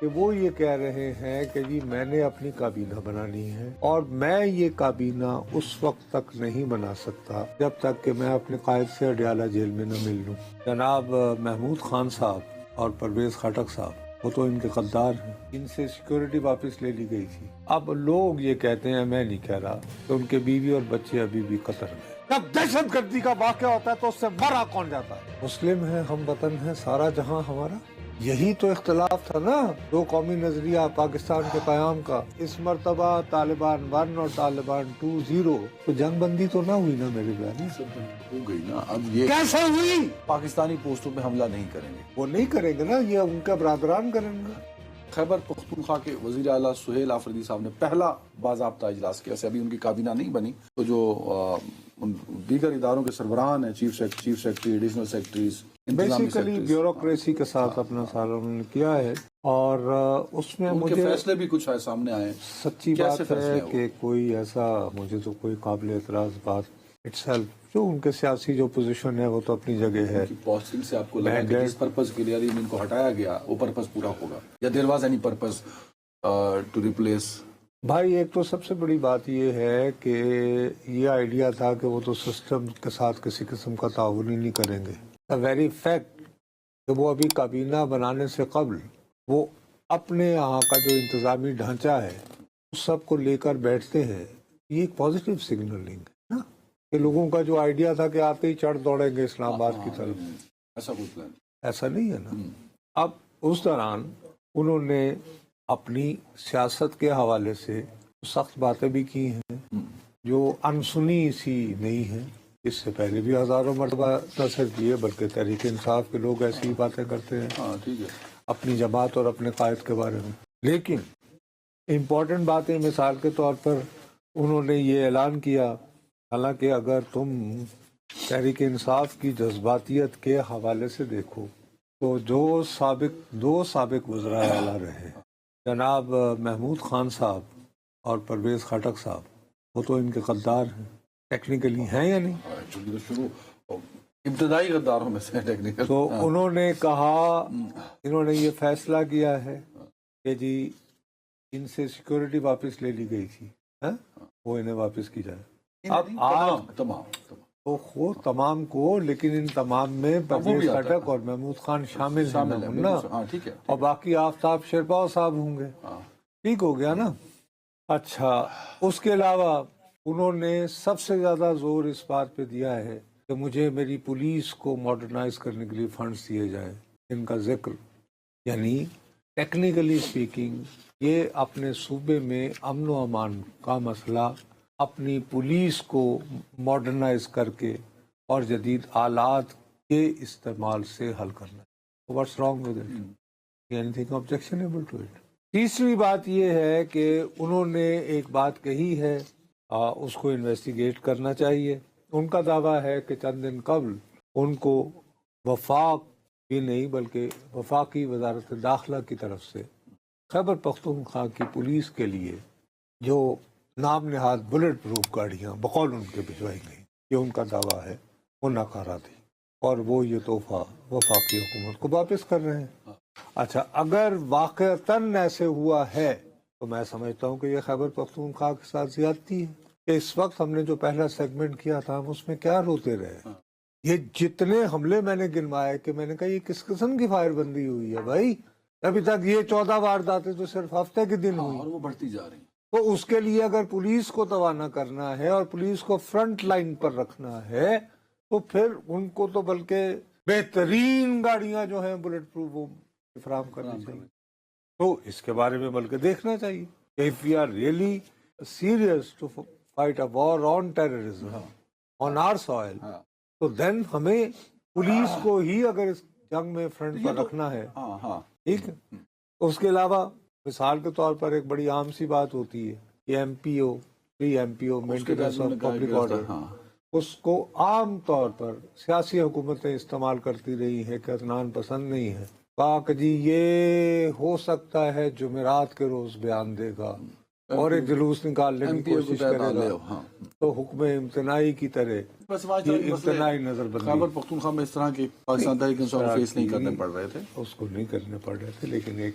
کہ وہ یہ کہہ رہے ہیں کہ جی میں نے اپنی کابینہ بنانی ہے اور میں یہ کابینہ اس وقت تک نہیں بنا سکتا جب تک کہ میں اپنے قائد سے اڈیالہ جیل میں نہ مل لوں۔ جناب محمود خان صاحب اور پرویز خٹک صاحب وہ تو ان کے غدار ہیں، ان سے سیکورٹی واپس لے لی گئی تھی۔ اب لوگ یہ کہتے ہیں، میں نہیں کہہ رہا، کہ ان کے بیوی اور بچے ابھی بھی قطر میں۔ جب دہشت گردی کا واقعہ ہوتا ہے تو اس سے مرا کون جاتا ہے؟ مسلم ہے، ہم وطن ہے، سارا جہاں ہمارا۔ یہی تو اختلاف تھا نا دو قومی نظریہ پاکستان کے قیام کا۔ اس مرتبہ طالبان 1 اور طالبان 2 0، تو جنگ بندی تو نہ ہوئی نا میرے بھائی؟ ہو گئی نا۔ اب یہ کیسے ہوئی؟ پاکستانی پوسٹوں پہ حملہ نہیں کریں گے، وہ نہیں کریں گے نا، یہ ان کے برادران کریں گے۔ خیبر پختونخوا کے وزیر اعلیٰ سہیل آفریدی صاحب نے پہلا باضابطہ اجلاس کیا، ویسے ابھی ان کی کابینہ نہیں بنی، تو جو دیگر اداروں کے سربراہان ہیں، chief secretary, additional secretaries, basically bureaucracy کے ساتھ اپنا سال انہوں نے کیا ہے، اور اس میں ان کے مجھے فیصلے بھی کچھ ہے سامنے آئے۔ سچی کیسے بات فیصلے ہے ہو؟ کہ کوئی ایسا مجھے تو کوئی قابل اعتراض بات اٹسیلف، جو ان کے سیاسی جو پوزیشن ہے وہ تو اپنی جگہ ہے۔ پوسٹنگ سے آپ کو لگا کہ جس پرپز کے لیے ان کو ہٹایا گیا وہ پرپز پورا ہوگا، یا there was any purpose to replace? بھائی ایک تو سب سے بڑی بات یہ ہے کہ یہ آئیڈیا تھا کہ وہ تو سسٹم کے ساتھ کسی قسم کا تعاون ہی نہیں کریں گے۔ ویری فیکٹ کہ وہ ابھی کابینہ بنانے سے قبل وہ اپنے یہاں کا جو انتظامی ڈھانچہ ہے اس سب کو لے کر بیٹھتے ہیں، یہ ایک پازیٹیو سگنلنگ ہے نا، کہ لوگوں کا جو آئیڈیا تھا کہ آتے ہی چڑھ دوڑیں گے اسلام آباد کی طرف، ایسا کوئی پلان؟ ایسا نہیں ہے نا۔ اب اس دوران انہوں نے اپنی سیاست کے حوالے سے سخت باتیں بھی کی ہیں جو انسنی سی نہیں ہیں، اس سے پہلے بھی ہزاروں مرتبہ نہ صرف یہ بلکہ تحریک انصاف کے لوگ ایسی ہی باتیں کرتے ہیں ہاں ٹھیک ہے، اپنی جماعت اور اپنے قائد کے بارے میں۔ لیکن امپورٹنٹ باتیں مثال کے طور پر انہوں نے یہ اعلان کیا، حالانکہ اگر تم تحریک انصاف کی جذباتیت کے حوالے سے دیکھو تو دو سابق وزراء اعلیٰ رہے، جناب محمود خان صاحب اور پرویز خٹک صاحب، وہ تو ان کے غدار ہیں، ٹیکنیکلی ہیں یا نہیں؟ ایکچولی تو شروع ابتدائی غداروں میں سے ٹیکنیکل۔ تو انہوں نے کہا، انہوں نے یہ فیصلہ کیا ہے کہ جی ان سے سیکورٹی واپس لے لی گئی تھی، وہ انہیں واپس کی جائے۔ اب آج تمام تو خود تمام کو، لیکن ان تمام میں پرویز خٹک اور محمود خان شامل ہیں نا، ہاں ٹھیک ہے، اور باقی آفتاب شیرپاؤ صاحب ہوں گے، ٹھیک ہو گیا نا۔ اچھا، اس کے علاوہ انہوں نے سب سے زیادہ زور اس بات پہ دیا ہے کہ مجھے میری پولیس کو ماڈرنائز کرنے کے لیے فنڈز دیے جائیں۔ ان کا ذکر یعنی ٹیکنیکلی اسپیکنگ یہ اپنے صوبے میں امن و امان کا مسئلہ اپنی پولیس کو ماڈرنائز کر کے اور جدید آلات کے استعمال سے حل کرنا ہے۔ What's wrong with it? Anything objectionable to it? تیسری بات یہ ہے کہ انہوں نے ایک بات کہی ہے، اس کو انویسٹیگیٹ کرنا چاہیے۔ ان کا دعویٰ ہے کہ چند دن قبل ان کو وفاق بھی نہیں بلکہ وفاقی وزارت داخلہ کی طرف سے خیبر پختونخوا کی پولیس کے لیے جو نام نہاد بلٹ پروف گاڑیاں بقول ان کے بھجوائی گئیں، یہ ان کا دعویٰ ہے، وہ ناکارہ تھی، اور وہ یہ تحفہ وفاقی حکومت کو واپس کر رہے ہیں۔ اچھا، اگر واقعتاً ایسے ہوا ہے تو میں سمجھتا ہوں کہ یہ خیبر پختونخوا کے ساتھ زیادتی ہے کہ اس وقت ہم نے جو پہلا سیگمنٹ کیا تھا ہم اس میں کیا روتے رہے۔ یہ جتنے حملے میں نے گنوائے کہ میں نے کہا یہ کس قسم کی فائر بندی ہوئی ہے بھائی، ابھی تک یہ 14 وارداتیں تو صرف ہفتے کے دن ہوئی، اور وہ بڑھتی جا رہی ہیں۔ تو اس کے لیے اگر پولیس کو توانا کرنا ہے اور پولیس کو فرنٹ لائن پر رکھنا ہے تو پھر ان کو تو بلکہ بہترین گاڑیاں جو ہیں بلٹ پروف وہ فراہم کرنی چاہیے۔ تو اس کے بارے میں بلکہ دیکھنا چاہیے کہ if we are really serious to fight a war on terrorism on our soil تو then ہمیں پولیس کو ہی اگر اس جنگ میں فرنٹ پر رکھنا ہے، ٹھیک ہے۔ اس کے علاوہ مثال کے طور پر ایک بڑی عام سی بات ہوتی ہے کہ M P O, pre M P O, maintenance of public order, اس کو عام طور پر سیاسی حکومتیں استعمال کرتی رہی ہیں کہ عدنان پسند نہیں ہے، کہا کہ جی یہ ہو سکتا ہے جمعرات کے روز بیان دے گا اور ایک جلوس نکالنے کی کوشش کرے گا، تو حکم امتناعی کی طرح یہ امتناعی نظر بندی خیبر پختونخوا میں اس طرح کے پاکستان تحریک انصاف فیس نہیں کرنے پڑ رہے تھے، اس کو نہیں کرنے پڑ رہے تھے، لیکن ایک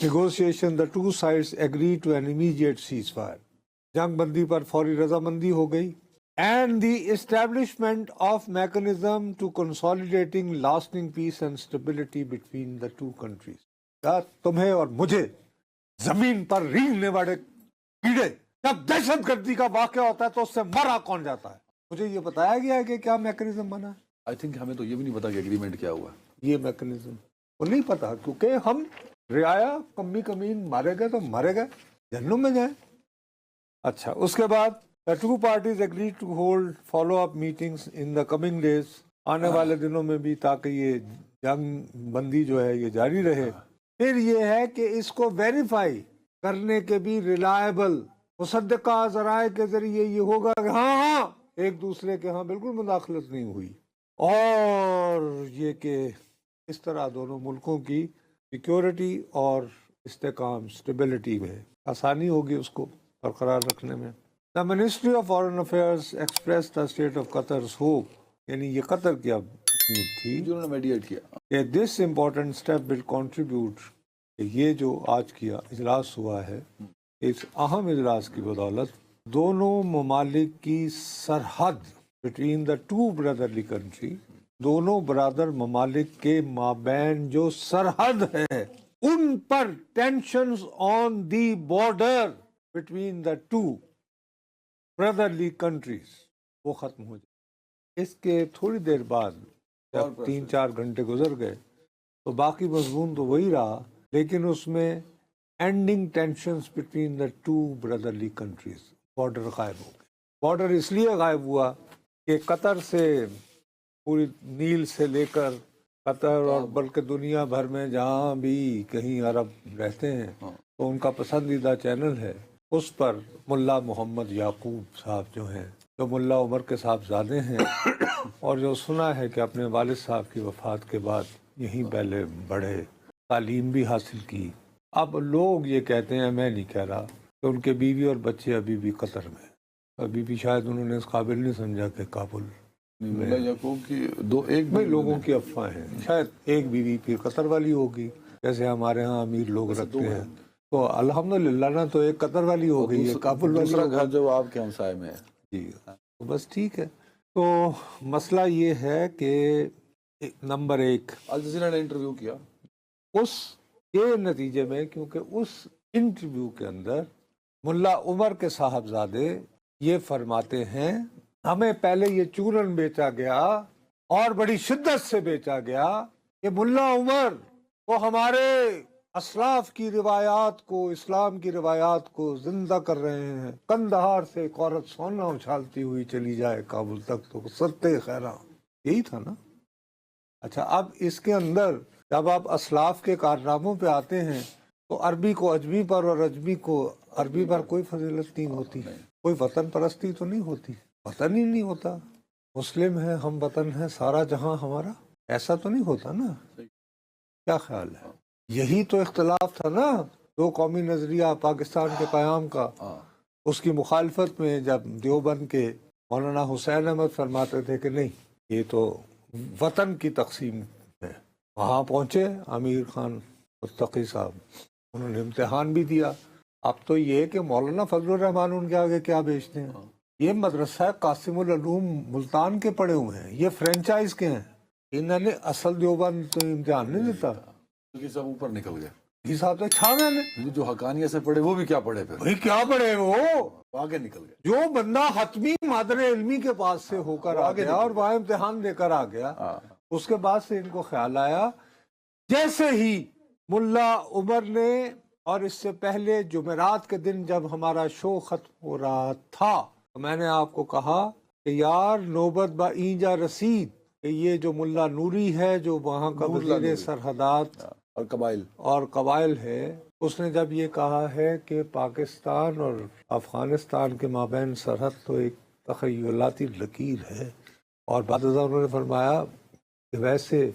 Negotiation, the two sides agreed to an immediate ceasefire. جنگ بندی پر فوری رضامندی ہو گئی. And the establishment of mechanism to consolidating lasting peace and stability between the two countries. یار تمہیں اور مجھے زمین پر رینگنے والے کیڑے جب دہشت گردی کا واقعہ ہوتا ہے تو اس سے مرا کون جاتا ہے؟ مجھے یہ بتایا گیا ہے کہ کیا میکنزم بنا ہے. آئی تھنک ہمیں تو یہ بھی نہیں پتا کہ ایگریمنٹ کیا ہوا ہے. یہ میکنزم وہ نہیں پتا کیونکہ ہم رعایا کمی کمین مارے گئے تو مارے گئے جہنم میں جائیں. اچھا اس کے بعد the two parties agreed to hold follow-up meetings in the coming days. آنے والے دنوں میں بھی تاکہ یہ جنگ بندی جو ہے یہ جاری رہے. پھر یہ ہے کہ اس کو ویریفائی کرنے کے بھی ریلائبل مصدقہ ذرائع کے ذریعے یہ ہوگا کہ ہاں ایک دوسرے کے ہاں بالکل مداخلت نہیں ہوئی، اور یہ کہ اس طرح دونوں ملکوں کی سیکیورٹی اور استحکام اسٹیبلٹی میں آسانی ہوگی اس کو برقرار رکھنے میں. The Ministry of Foreign Affairs expressed the state of Qatar's hope, یعنی یہ قطر کی امید تھی جو انہوں نے میڈیٹ کیا کہ this important step will contribute، کہ یہ جو آج کیا اجلاس ہوا ہے اس اہم اجلاس کی بدولت دونوں ممالک کی سرحد between the two brotherly country، دونوں برادر ممالک کے مابین جو سرحد ہے ان پر tensions on the border between the two brotherly countries وہ ختم ہو جائے. اس کے تھوڑی دیر بعد جب 3-4 گھنٹے گزر گئے تو باقی مضمون تو وہی رہا، لیکن اس میں ending tensions between the two brotherly countries. Border غائب ہو گئے. بارڈر اس لیے غائب ہوا کہ قطر سے پوری نیل سے لے کر قطر اور بلکہ دنیا بھر میں جہاں بھی کہیں عرب رہتے ہیں تو ان کا پسندیدہ چینل ہے، اس پر ملا محمد یعقوب صاحب جو ہیں، جو ملا عمر کے صاحبزادے ہیں اور جو سنا ہے کہ اپنے والد صاحب کی وفات کے بعد یہیں پہلے بڑھے، تعلیم بھی حاصل کی. اب لوگ یہ کہتے ہیں، میں نہیں کہہ رہا، کہ ان کے بیوی اور بچے ابھی بھی قطر میں، ابھی بھی شاید انہوں نے اس قابل نہیں سمجھا کہ کابل ملا یعقوب کی ایک بھائی لوگوں کی افواہ ہیں. شاید ایک بیوی پھر قطر والی ہوگی جیسے ہمارے ہاں امیر لوگ رکھتے ہیں، تو الحمدللہ نا تو ایک قطر والی ہو گئی ہے، کابل والی دوسرا ہو گھر جو آپ کے ہمسائے میں ہے. جی تو بس ٹھیک ہے. تو مسئلہ یہ ہے کہ نمبر 1 الجزیرہ نے انٹرویو کیا اس کے نتیجے میں، کیونکہ اس انٹرویو کے اندر ملا عمر کے صاحبزادے یہ فرماتے ہیں ہمیں پہلے یہ چورن بیچا گیا اور بڑی شدت سے بیچا گیا کہ ملا عمر وہ ہمارے اسلاف کی روایات کو، اسلام کی روایات کو زندہ کر رہے ہیں. قندھار سے ایک عورت سونا اچھالتی ہوئی چلی جائے کابل تک تو ستے خیراں، یہی تھا نا. اچھا اب اس کے اندر جب آپ اسلاف کے کارناموں پہ آتے ہیں تو عربی کو عجمی پر اور عجمی کو عربی پر کوئی فضیلت نہیں ہوتی، کوئی وطن پرستی تو نہیں ہوتی، وطن ہی نہیں ہوتا. مسلم ہے، ہم وطن ہے، سارا جہاں ہمارا، ایسا تو نہیں ہوتا نا. کیا خیال ہے؟ یہی تو اختلاف تھا نا دو قومی نظریہ پاکستان کے قیام کا. اس کی مخالفت میں جب دیوبند کے مولانا حسین احمد فرماتے تھے کہ نہیں یہ تو وطن کی تقسیم ہے، وہاں پہنچے امیر خان متقی صاحب، انہوں نے امتحان بھی دیا. اب تو یہ ہے کہ مولانا فضل الرحمان ان کے آگے کیا بیچتے ہیں. یہ مدرسہ قاسم العلوم ملتان کے پڑھے ہوئے ہیں، یہ فرینچائز کے ہیں، انہوں نے اصل دیوبند تو امتحان نہیں دیتا. سب اوپر نکل گئے. یہ صاحب تو چھا میں نے جو حقانیہ سے پڑھے وہ بھی کیا پڑھے، پھر وہی کیا پڑھے، وہ آگے نکل گئے. جو بندہ حتمی مادر علمی کے پاس سے ہو کر آ گیا اور وہاں امتحان دے کر آ گیا، اس کے بعد سے ان کو خیال آیا جیسے ہی ملا عمر نے، اور اس سے پہلے جمعرات کے دن جب ہمارا شو ختم ہو رہا تھا تو میں نے آپ کو کہا کہ یار نوبت با اینجا رسید کہ یہ جو ملا نوری ہے جو وہاں کا وزیر سرحدات اور قبائل ہے، اس نے جب یہ کہا ہے کہ پاکستان اور افغانستان کے مابین سرحد تو ایک تخیلاتی لکیر ہے، اور بعد ازاں انہوں نے فرمایا کہ ویسے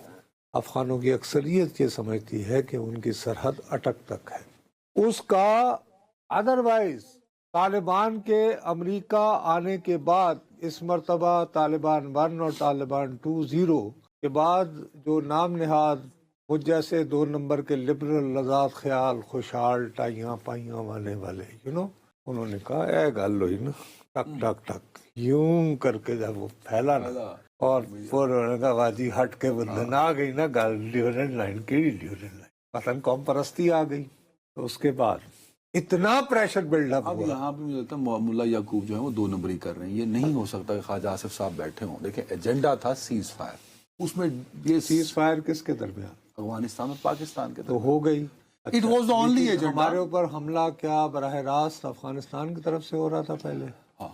افغانوں کی اکثریت یہ سمجھتی ہے کہ ان کی سرحد اٹک تک ہے. اس کا ادروائز طالبان کے امریکہ آنے کے بعد اس مرتبہ طالبان 1 اور طالبان 2.0 کے بعد جو نام نہاد مجھ جیسے 2 نمبر کے لبرل آزاد خیال خوشحال ٹائیاں پائیاں والے انہوں نے کہا اے گل ہوئی نا ٹک ٹک ٹک یوں کر کے جب وہ پھیلا نا اور پھر انہوں نے کہا واجی ہٹ کے بندن آ گئی نا گل ڈیورنٹ لائن کی ڈیورنٹ لائن مثلاً قوم پرستی آ گئی. تو اس کے بعد اتنا پریشر بلڈ اپ اب ہوا. یہاں پہ مجھے لگتا ہے ملا یعقوب جو ہے وہ 2 نمبری کر رہے ہیں. یہ نہیں ہو سکتا کہ خواجہ آصف صاحب بیٹھے ہوں. دیکھیں ایجنڈا تھا سیز فائر, اس میں یہ سیز فائر کس کے درمیان افغانستان اور پاکستان کے تو ہو گئی. It was the only لیکن agenda. ہمارے اوپر حملہ کیا براہ راست افغانستان کی طرف سے ہو رہا تھا پہلے؟ ہاں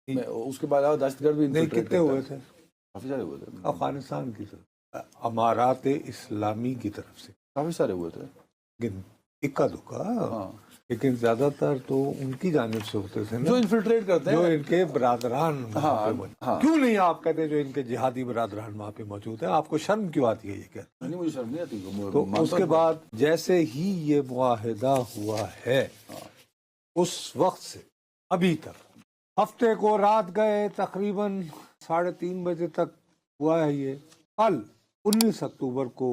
اس کے بعد دہشت گرد بھی نہیں, infiltrate کتنے کرتا ہوئے ہے. تھے؟ کافی سارے ہوئے تھے, افغانستان کی طرف, امارات اسلامی کی طرف سے کافی سارے ہوئے تھے. لیکن اکا دکا, ہاں لیکن زیادہ تر تو ان کی جانب سے ہوتے تھے جو نا انفلٹریٹ کرتے جو ہیں. ان کے برادران وہاں پہ موجود. ہاں. کیوں نہیں آپ کہتے جو ان کے جہادی برادران وہاں پہ موجود ہیں؟ آپ کو شرم کیوں آتی ہے یہ کہتے؟ نہیں مجھے شرم نہیں آتی. تو اس کے بعد جیسے ہی یہ معاہدہ ہوا ہے اس وقت سے ابھی تک ہفتے کو رات گئے تقریباً 3:30 بجے تک ہوا ہے یہ. کل 19 اکتوبر کو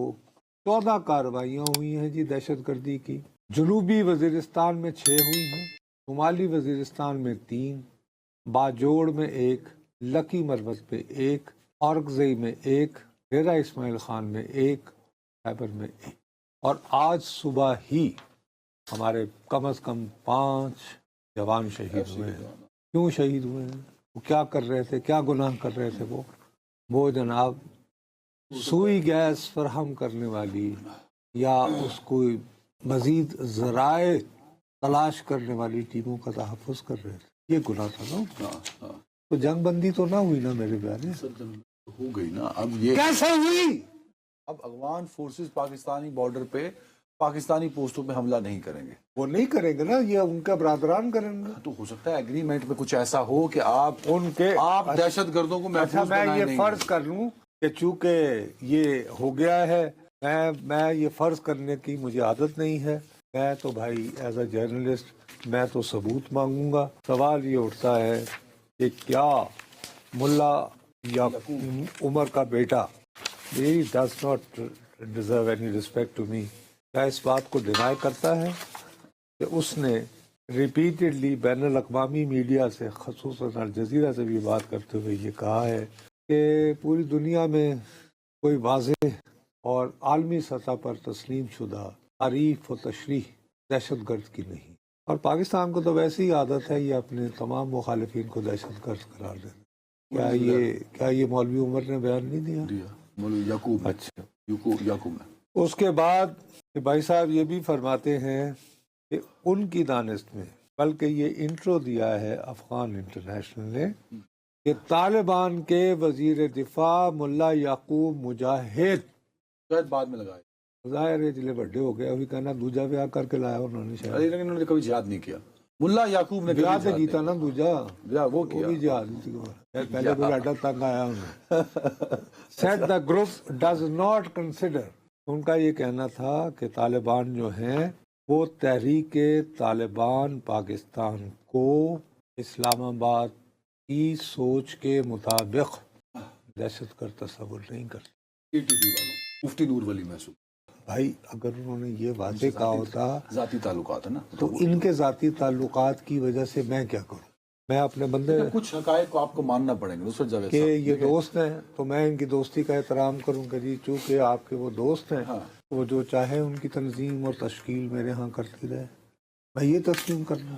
14 کارروائیاں ہوئی ہیں جی دہشت گردی کی. جنوبی وزیرستان میں 6 ہوئی ہیں, شمالی وزیرستان میں 3, باجوڑ میں 1, لکی مربت میں 1, اورگزئی میں 1, ڈیرہ اسماعیل خان میں 1, خیبر میں 1. اور آج صبح ہی ہمارے کم از کم 5 جوان شہید ہوئے ہیں. کیوں شہید ہوئے ہیں؟ وہ کیا کر رہے تھے, کیا گناہ کر رہے تھے؟ وہ جناب سوئی گیس فراہم کرنے والی یا اس کو مزید ذرائع تلاش کرنے والی ٹیموں کا تحفظ کر رہے تھے. یہ گناہ تھا نا. تو جنگ بندی تو نہ ہوئی نا میرے پیارے. ہو گئی نا. اب یہ کیسے ہوئی؟ اب افغان فورسز پاکستانی بارڈر پہ پاکستانی پوسٹوں پہ حملہ نہیں کریں گے. وہ نہیں کریں گے نا, یہ ان کا برادران کریں گے. تو ہو سکتا ہے ایگریمنٹ میں کچھ ایسا ہو کہ آپ ان کے دہشت گردوں کو اچھا محفوظ میں بنائیں. یہ نہیں فرض کر لوں کہ چونکہ یہ ہو گیا ہے, میں یہ فرض کرنے کی مجھے عادت نہیں ہے. میں تو بھائی ایز اے جرنلسٹ میں تو ثبوت مانگوں گا. سوال یہ اٹھتا ہے کہ کیا ملا یا عمر کا بیٹا he does not deserve any respect to me, کیا اس بات کو ڈینائی کرتا ہے کہ اس نے ریپیٹڈلی بین الاقوامی میڈیا سے خصوصاً الجزیرہ سے بھی بات کرتے ہوئے یہ کہا ہے کہ پوری دنیا میں کوئی واضح اور عالمی سطح پر تسلیم شدہ تعریف و تشریح دہشت گرد کی نہیں. اور پاکستان کو تو ویسے ہی عادت ہے یہ اپنے تمام مخالفین کو دہشت گرد قرار دینا. کیا یہ مولوی عمر نے بیان نہیں دیا؟ مولوی یعقوب. اچھا, یعقوب نے اس کے بعد بھائی صاحب یہ بھی فرماتے ہیں کہ ان کی دانست میں, بلکہ یہ انٹرو دیا ہے افغان انٹرنیشنل نے, کہ طالبان کے وزیر دفاع ملا یعقوب مجاہد شاید بعد میں لگائے. ظاہر ہے جلے بڑے ہو گیا, ابھی کہنا دوجا بیاہ کر کے لایا انہوں نے شاید. لیکن انہوں نے کبھی جہاد نہیں کیا. ملا یعقوب نے بیاہ سے جیتا نا دوجا, وہ کیا. بھی جہاد نہیں تھی, پہلے کوئی لاڈا تنگ آیا انہیں. Set the group does not consider, ان کا یہ کہنا تھا کہ طالبان جو ہیں وہ تحریک طالبان پاکستان کو اسلام آباد کی سوچ کے مطابق دہشت گرد تصور نہیں کرتے. ATP والوں مفتی نور ولی محسوب بھائی اگر انہوں نے یہ واضح کہا ہوتا ذاتی تعلقات ہے نا, تو ان کے ذاتی تعلقات کی وجہ سے میں کیا کروں؟ میں اپنے بندے کچھ حقائق کو آپ کو ماننا پڑیں گے اس جگہ کہ یہ دوست ہیں تو میں ان کی دوستی کا احترام کروں کہ جی چونکہ آپ کے وہ دوست ہیں وہ جو چاہے ان کی تنظیم اور تشکیل میرے ہاں کرتی رہے, میں یہ تسلیم کرنا.